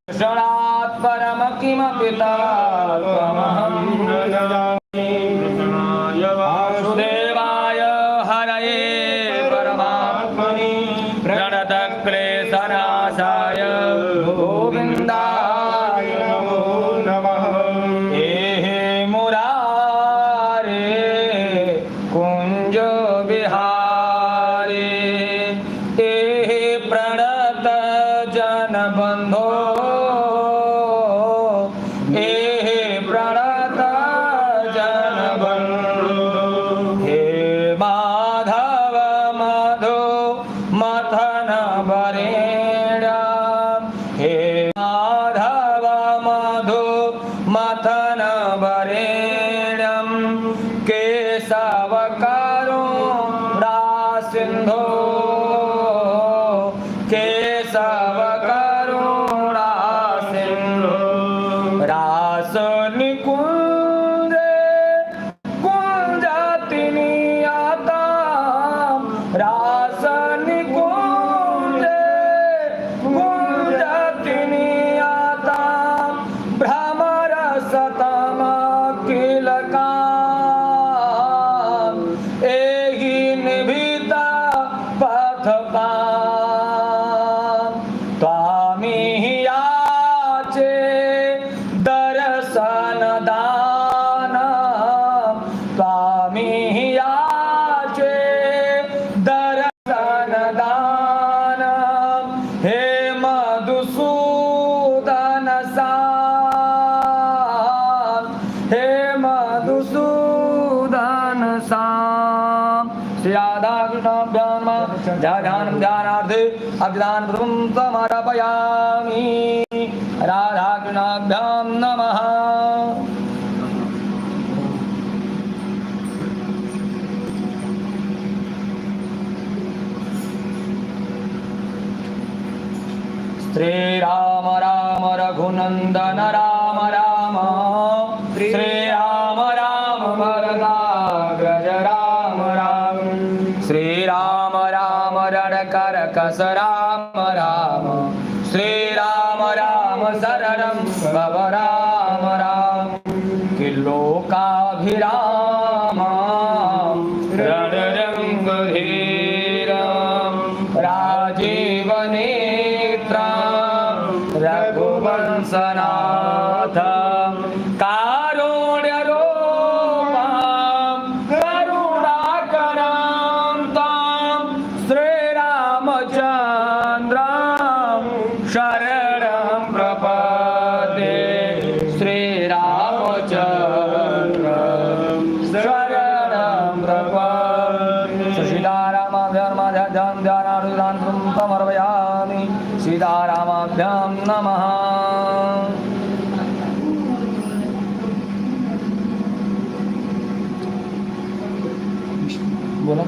कृष्णात् परम किमपि तत्त्वमहं न जाने। वासुदेवाय हरये परमात्मने प्रणतक्लेशनाशाय गोविन्दाय नमो नमः। हे मुरारे कुञ्ज विहारे हे प्रणत जनबन्धो हे प्रणत जनबन्धो हे माधव मधु मथन वरेण्यं हे माधव मधु मथन वरेण्यं केशव करुणा सिन्धो केशव करुणा सिन्धो रास निकुञ्जे कुञ्जति नियतां रास निकुञ्जे कुञ्जति नियतां भ्रमर सतमकिलकां एहि निभिता पथपां त्वामिहि याचे दर्शन दानं त्वामिहि याचे दर्शन दानं हे मधुसूदन साम हे मधुसूदन साम। श्री राधा कृष्णाभ्यां नमः। ध्यानं ध्यानार्थे अभिधानपुत्रं समर्पयामि। राधा कृष्णाभ्यां नमः। श्री राम राम रघुनंदन राम राम श्री राम राम वरदाग्रज राम राम श्री राम राम रणकर कस राम राम शरणं भव राम राम कि लोकाभिरामं रणरङ्गधीरं राजीवनेत्रं रघुवंशनाथं कारुण्यरूपं करुणाकरान्तं श्रीरामचन्द्रं शरणं प्रपद्ये श्रीरामचन्द्रं शरणं प्रपद्ये सीतारामाभ्यां ध्यानानुदान्तं समर्पयामि सीतारामाभ्यां नमः। बोला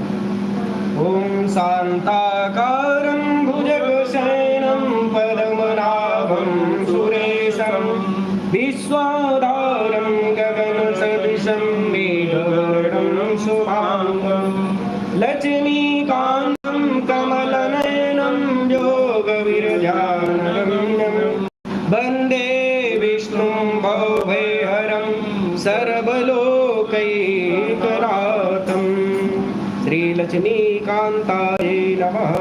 ॐ शान्ताकारं भुजगशयनं पद्मनाभं सुरेशं विश्वाधारं गगनसदृशं मेघवर्णं शुभाङ्गं लक्ष्मीकान्तं कमलनयनं योगविरजानगम्यं वन्दे विष्णुं भवभयहरं सर्वलोकैकनाथम् श्रीलक्ष्मीकान्ताय नमः।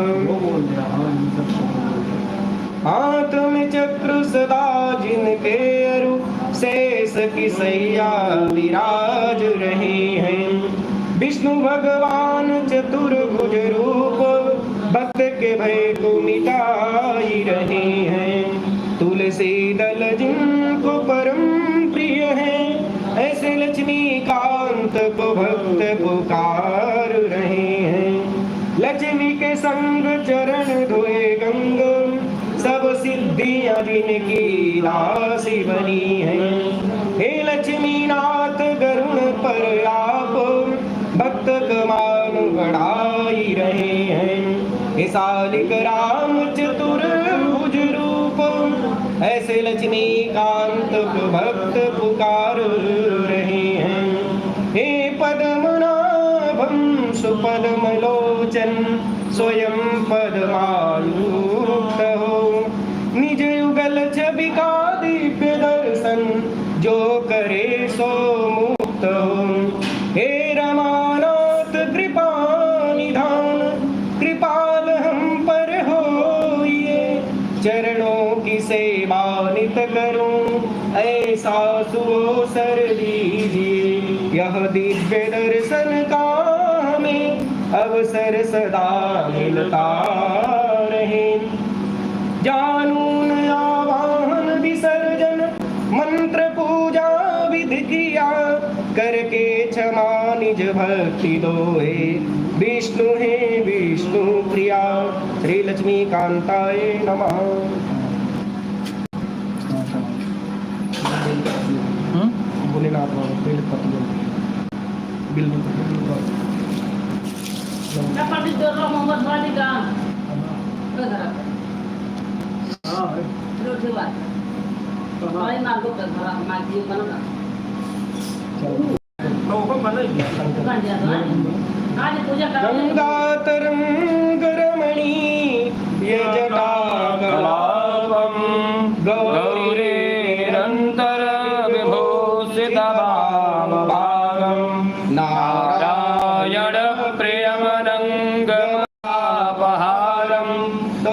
हाथ में चक्र सदा जिनके अरु शेष की सैया विराज रहे हैं विष्णु भगवान चतुर्भुज रूप भक्त के भय को मिटाई रहे हैं तुलसी दल जिनको परम प्रिय है ऐसे लक्ष्मीकांत को भक्त पुकार रहे हैं लक्ष्मी के संग चरण धोए गंग सब सिद्धियां जिनकी राशि बनी है हे लक्ष्मी नाथ गरुण पर आप भक्त कमान बढ़ाई रहे हैं हे शालिक राम चतुर्भुज रूप ऐसे लक्ष्मीकांत को भक्त पुकार रहे हैं हे पद्मनाभं सुपद्मलोचन स्वयं पद्मायुक्त हो निज युगल छवि का दिव्य दर्शन जो करे सो मुक्त हो हे रमानाथ कृपा निधान कृपाल हम पर होइए चरणों की सेवा नित करूं ऐसा सुअवसर दीजिए यह दिव्य दर्शन का हमें अवसर सदा मिलता रहे जानून आवाहन विसर्जन मंत्र पूजा विधि किया करके क्षमा निज भक्ति दोहे विष्णु है विष्णु प्रिया श्री लक्ष्मीकांताय नमः। भोलेनाथ बाबा पेड़ पत्र बिल गंगातरंगरमणि यजटाकलापं गौरीरन्तर विभूषितवामभागं नारायण प्रियमनङ्गमापहारं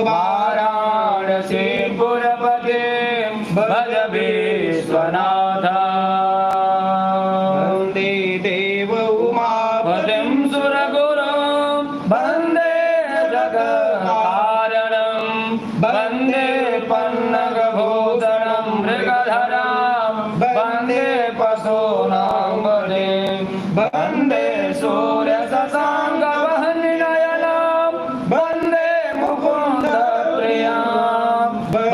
वाराणसी पुरपते भज विश्वनाथ वन्दे देव उमापतिं सुरगुरुं वन्दे जगत्कारणं वन्दे पन्नगभूषणं मृगधरं वन्दे पशूनां वदें वन्दे सूर्यशशाङ्कवह्निनयनं वन्दे मुकुन्दप्रियां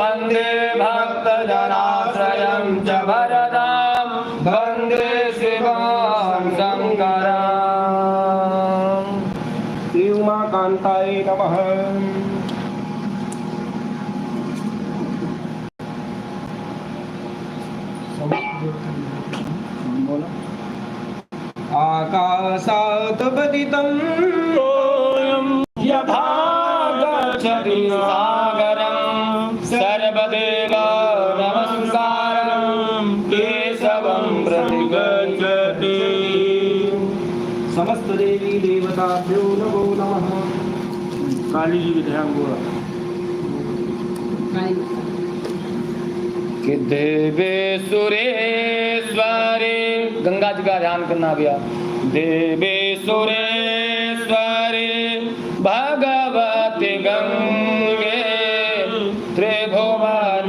वन्दे भक्तजनाश्रयं च वरदां वन्दे शिवं शङ्करं श्री उमाकान्ताय नमः। आकाशात् पतितं यथा गच्छति सागरं सर्वदेव केशवं प्रति गच्छति। समस्त देवी देवताभ्यो नमो नमः। काली जी ध्यान बोला कि देवे सुरेश्वरे, गंगा जी का ध्यान करना भैया। देवे सुरेश्वरे भगवती गंगे त्रिभुवन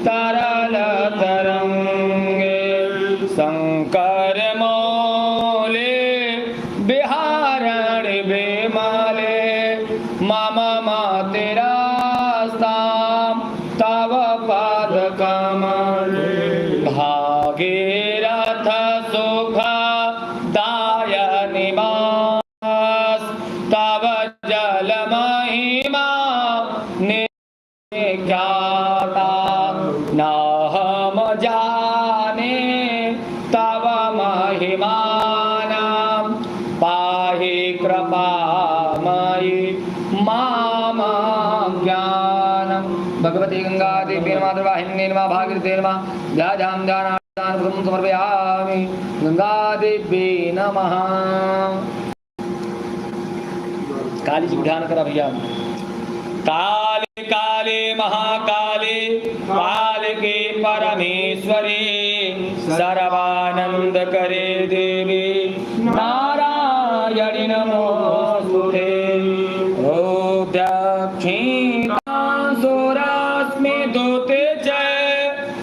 तरल तरंगे शंकर मौले बिहारण बेमाले मम मातिरास्तां तव पद कमले भागीरथ सुख दाय निवास तव जल महिमा ज्ञाता न हम जाने तव महिमानं पाहि कृपामयि माम ज्ञानम्। भगवती गंगा देवी मातृवाहिनी नमः भागीरथी नमः ध्यान ध्यानार्थं समर्पयामि। गंगा देवी नमः। काली जी ध्यान करा भैया। काले काले महाकाले काल के परमेश्वरी सर्वानंद करे देवी नारायणी नमोस्तुते। ओ दक्षिणासुरस्मि दूते जय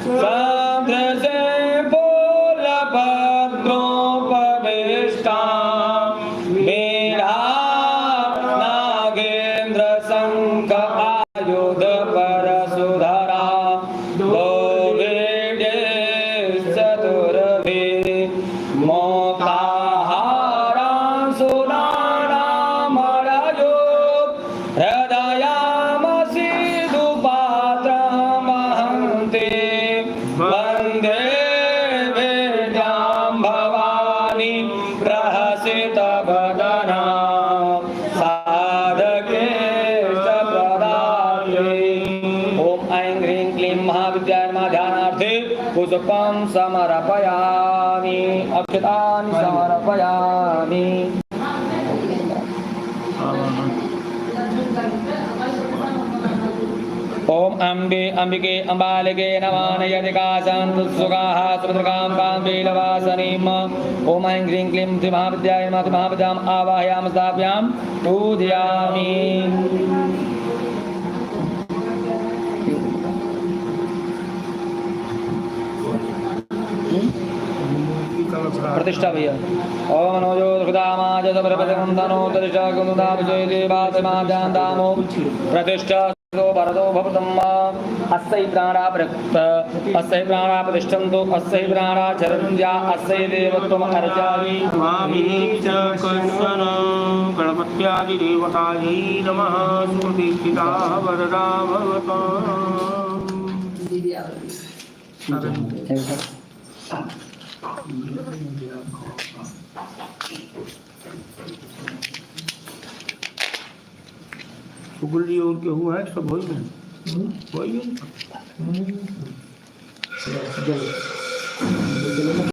सब्द से बोल भद्रोपविष्टा मेरा नागेंद्र संक आयुध परशुधरा गोविंदे चतुर्भे मोकाहारा सुनाना मरयो हृदयामसि दुपात्रमहन्ते वन्दे वेद्यां भवानी प्रहसितवदना साधके सप्रदात्रे। ॐ ऐं ह्रीं क्लीं महाविद्याय नमः। ध्यानार्थे पुष्पं समर्पयामि अक्षतानि समर्पयामि। ओम अम्बे अंबिके अम्बालिके नमः नयतिकासन्तु सुखाः सुभद्रकां कां वीलवासनीम्। ओम ऐं ह्रीं क्लीं महाविद्याय नमः। महाविद्याम् आवाहयामि स्थापयां पूजयामि। प्रतिष्ठा भैया। ओम नोजो सुदामाज सबरपदनंदनो प्रतिष्ठा कुमुदा विजय देवासमा जानदामो प्रतिष्ठा भरतो भवतम् अस्यै प्राणा प्रक्त अस्यै प्राणा प्रतिष्ठन्तो अस्यै प्राणा चरन्त्या अस्यै देवत्वम् अर्चामि। गणपत्यादि देवतायै नमः। सुप्रतिष्ठिता वरदा भवता। शुक्र जी और के हुआ है सब हो गए।